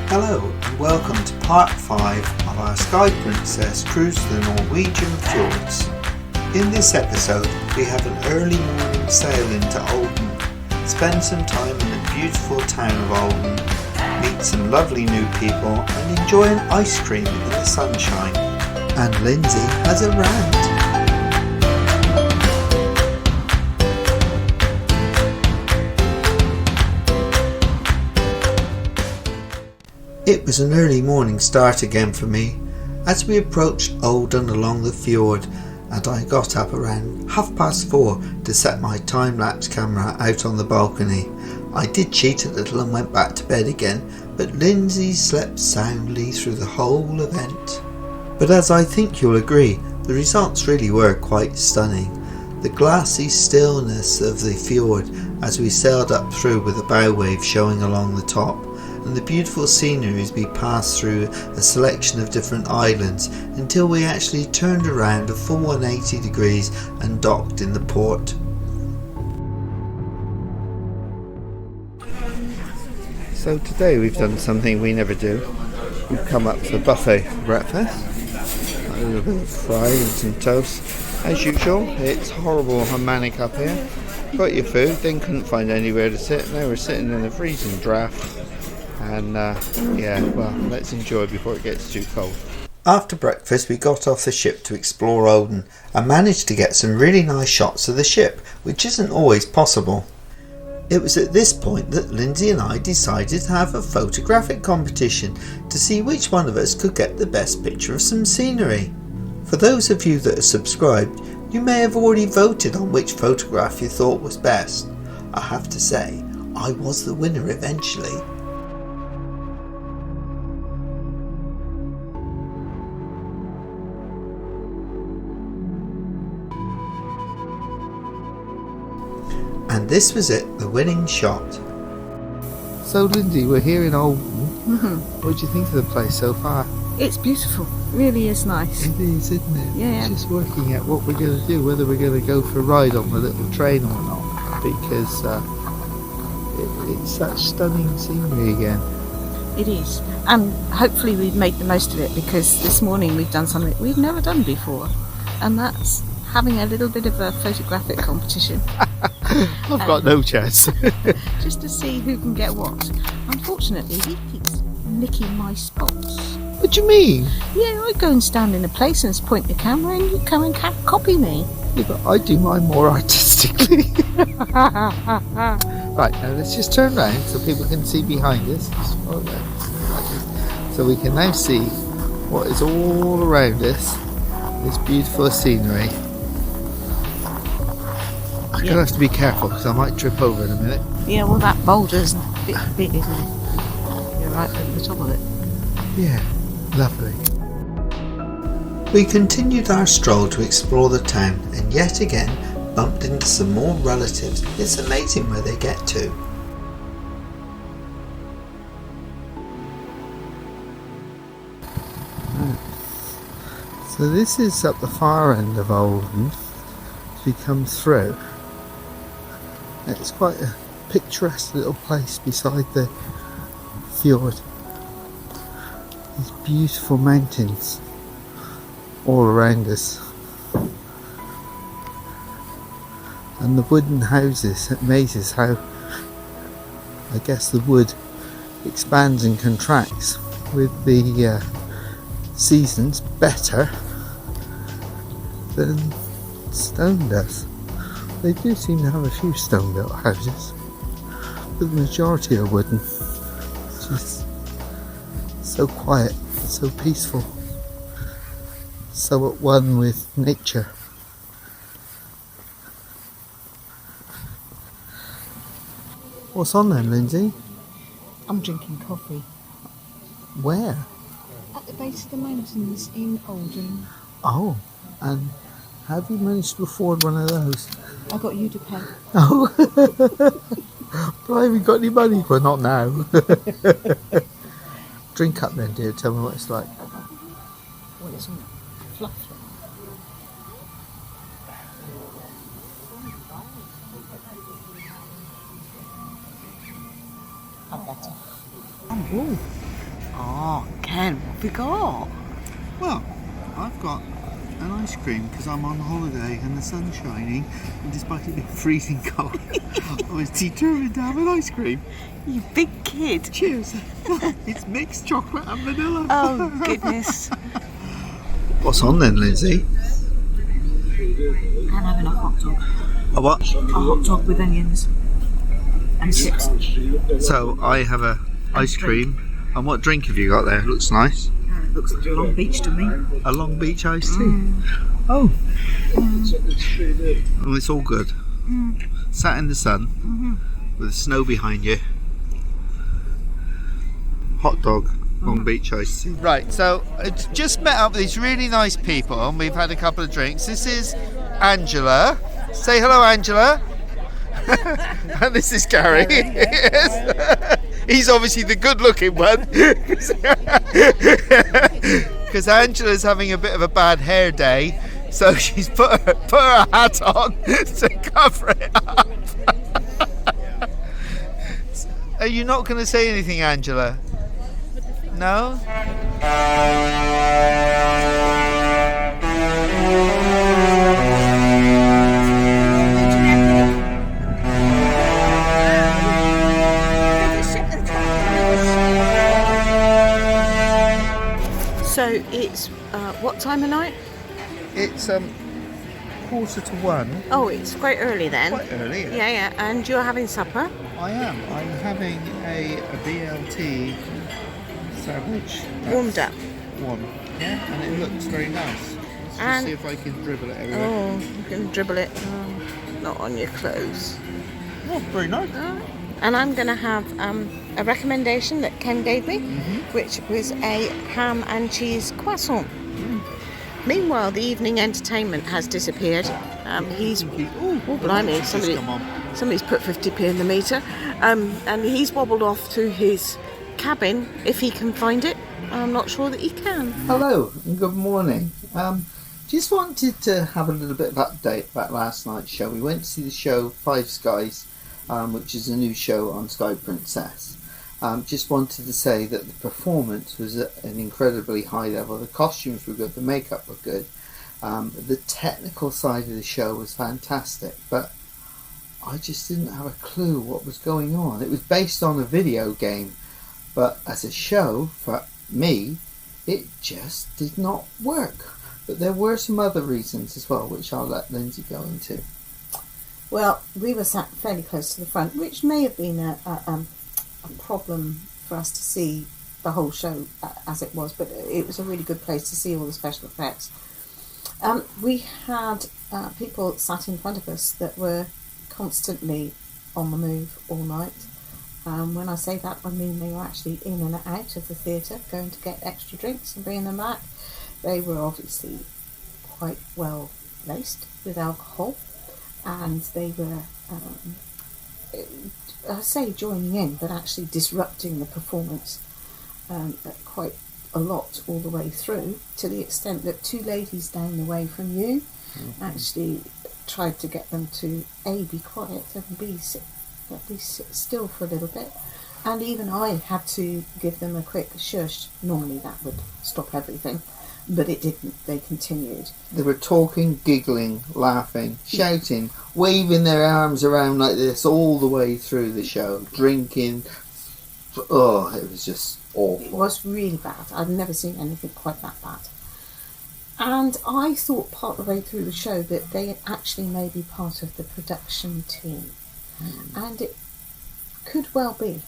Hello and welcome to part 5 of our Sky Princess cruise to the Norwegian Fjords. In this episode we have an early morning sail into Olden, spend some time in the beautiful town of Olden, meet some lovely new people and enjoy an ice cream in the sunshine. And Lindsey has a rant. It was an early morning start again for me as we approached Olden along the fjord, and I got up around 4:30 to set my time-lapse camera out on the balcony. I did cheat a little and went back to bed again, but Lindsey slept soundly through the whole event. But as I think you'll agree, the results really were quite stunning. The glassy stillness of the fjord as we sailed up through with the bow wave showing along the top, and the beautiful scenery as we passed through a selection of different islands until we actually turned around a full 180 degrees and docked in the port. So today we've done something we never do. We've come up to the buffet for breakfast. A little bit of fries and some toast. As usual, it's horrible and manic up here. Got your food, then couldn't find anywhere to sit. Now we're sitting in a freezing draft. And let's enjoy before it gets too cold. After breakfast we got off the ship to explore Olden and managed to get some really nice shots of the ship, which isn't always possible. It was at this point that Lindsey and I decided to have a photographic competition to see which one of us could get the best picture of some scenery. For those of you that are subscribed, you may have already voted on which photograph you thought was best. I have to say, I was the winner eventually. And this was it, the winning shot. So Lindsey, we're here in Olden. What do you think of the place so far? It's beautiful, really is nice. It is, isn't it? Yeah. It's just working out what we're going to do, whether we're going to go for a ride on the little train or not, because it's such stunning scenery again. It is, and hopefully we've made the most of it, because this morning we've done something we've never done before, and that's having a little bit of a photographic competition. I've got no chance. Just to see who can get what. Unfortunately, he keeps nicking my spots. What do you mean? Yeah, I go and stand in a place and point the camera and you come and copy me. Yeah, but I do mine more artistically. Right, now let's just turn around so people can see behind us. So we can now see what is all around us. This beautiful scenery. I'm going to have to be careful because I might trip over in a minute. Yeah, well that boulder's a bit big, isn't it? You're right at the top of it. Yeah, lovely. We continued our stroll to explore the town and yet again bumped into some more relatives. It's amazing where they get to. So this is up the far end of Olden as we come through. It's quite a picturesque little place beside the fjord. These beautiful mountains all around us. And the wooden houses, it amazes how I guess the wood expands and contracts with the seasons better than stone does. They do seem to have a few stone built houses, but the majority are wooden. It's just so quiet, so peaceful, so at one with nature. What's on then, Lindsey? I'm drinking coffee. Where? At the base of the mountains in Olden. Oh, and have you managed to afford one of those? I got you to pay. Oh, but I haven't got any money. Well, not now. Drink up then, dear. Tell me what it's like. Well, it's all fluffy. Have better. Ooh, Oh, Ken, what have we got? Well, I've got an ice cream because I'm on holiday and the sun's shining, and despite it being freezing cold, I was determined to have an ice cream. You big kid. Cheers. It's mixed chocolate and vanilla. Oh, goodness. What's on then, Lindsay? I'm having a hot dog. A what? A hot dog with onions and chips. So I have a ice cream. And what drink have you got there? It looks nice. It looks like a Long Beach to me. A Long Beach iced tea. Oh. Oh, it's all good. Sat in the sun with the snow behind you. Hot dog, Long Beach iced tea. Right, so I just met up with these really nice people and we've had a couple of drinks. This is Angela. Say hello, Angela. And this is Gary. Yes. He's obviously the good-looking one. Because Angela's having a bit of a bad hair day, so she's put her hat on to cover it up. Are you not going to say anything, Angela? No? So it's what time of night? It's 1:45. Oh, it's quite early then. Quite early. Yeah. And you're having supper? I am. I'm having a BLT sandwich. Warmed up. One. Yeah, and it looks very nice. Let's And- see if I can dribble it everywhere. Oh, you can dribble it. Oh, not on your clothes. Oh, very nice. And I'm going to have a recommendation that Ken gave me, which was a ham and cheese croissant. Meanwhile, the evening entertainment has disappeared. He's blimey! Somebody's put 50p in the meter, and he's wobbled off to his cabin if he can find it. I'm not sure that he can. Hello and good morning. Just wanted to have a little bit of update about last night's show. We went to see the show Five Skies, which is a new show on Sky Princess. Just wanted to say that the performance was at an incredibly high level. The costumes were good, the makeup was good. The technical side of the show was fantastic, but I just didn't have a clue what was going on. It was based on a video game, but as a show, for me, it just did not work. But there were some other reasons as well, which I'll let Lindsey go into. Well, we were sat fairly close to the front, which may have been a problem for us to see the whole show as it was, but it was a really good place to see all the special effects. We had people sat in front of us that were constantly on the move all night. When I say that, I mean they were actually in and out of the theatre, going to get extra drinks and bringing them back. They were obviously quite well laced with alcohol, and they were, I say joining in, but actually disrupting the performance quite a lot all the way through, to the extent that two ladies down the way from you actually tried to get them to A, be quiet, and B, sit still for a little bit. And even I had to give them a quick shush. Normally that would stop everything, but it didn't. They continued. They were talking, giggling, laughing, shouting, waving their arms around like this all the way through the show, drinking. Oh, it was just awful. It was really bad. I've never seen anything quite that bad. And I thought part of the way through the show that they actually may be part of the production team. And it could well be.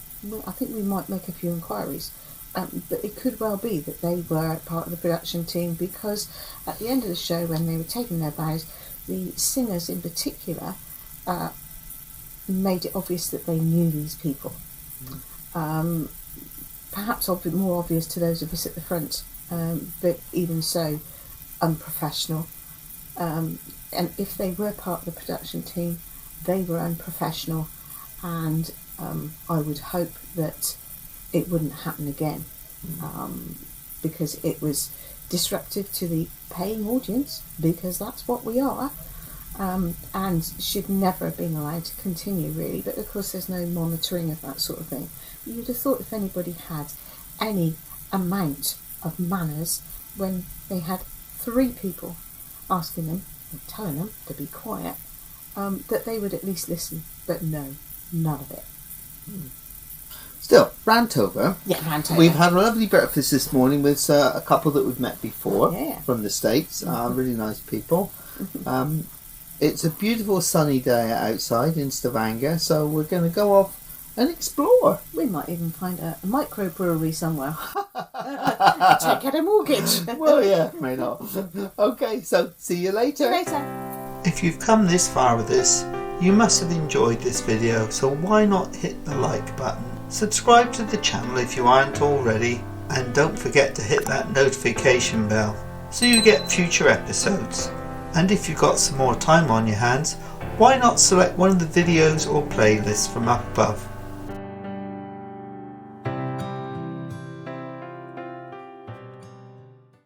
I think we might make a few inquiries. But it could well be that they were part of the production team, because at the end of the show, when they were taking their bows, the singers in particular made it obvious that they knew these people. Perhaps more obvious to those of us at the front, but even so, unprofessional. And if they were part of the production team, they were unprofessional, and I would hope that it wouldn't happen again, because it was disruptive to the paying audience, because that's what we are, and should never have been allowed to continue, really. But of course there's no monitoring of that sort of thing. You'd have thought if anybody had any amount of manners when they had 3 people asking them and telling them to be quiet, that they would at least listen. But no, none of it. Still, rant over. Yeah, rant over. We've had a lovely breakfast this morning with a couple that we've met before Yeah. from the States. Really nice people. It's a beautiful sunny day outside in Stavanger, so we're going to go off and explore. We might even find a microbrewery somewhere. To get a mortgage. Well, yeah, may not. Okay, so see you later. See you later. If you've come this far with this, you must have enjoyed this video, so why not hit the like button? Subscribe to the channel if you aren't already, and don't forget to hit that notification bell so you get future episodes. And if you've got some more time on your hands, why not select one of the videos or playlists from up above?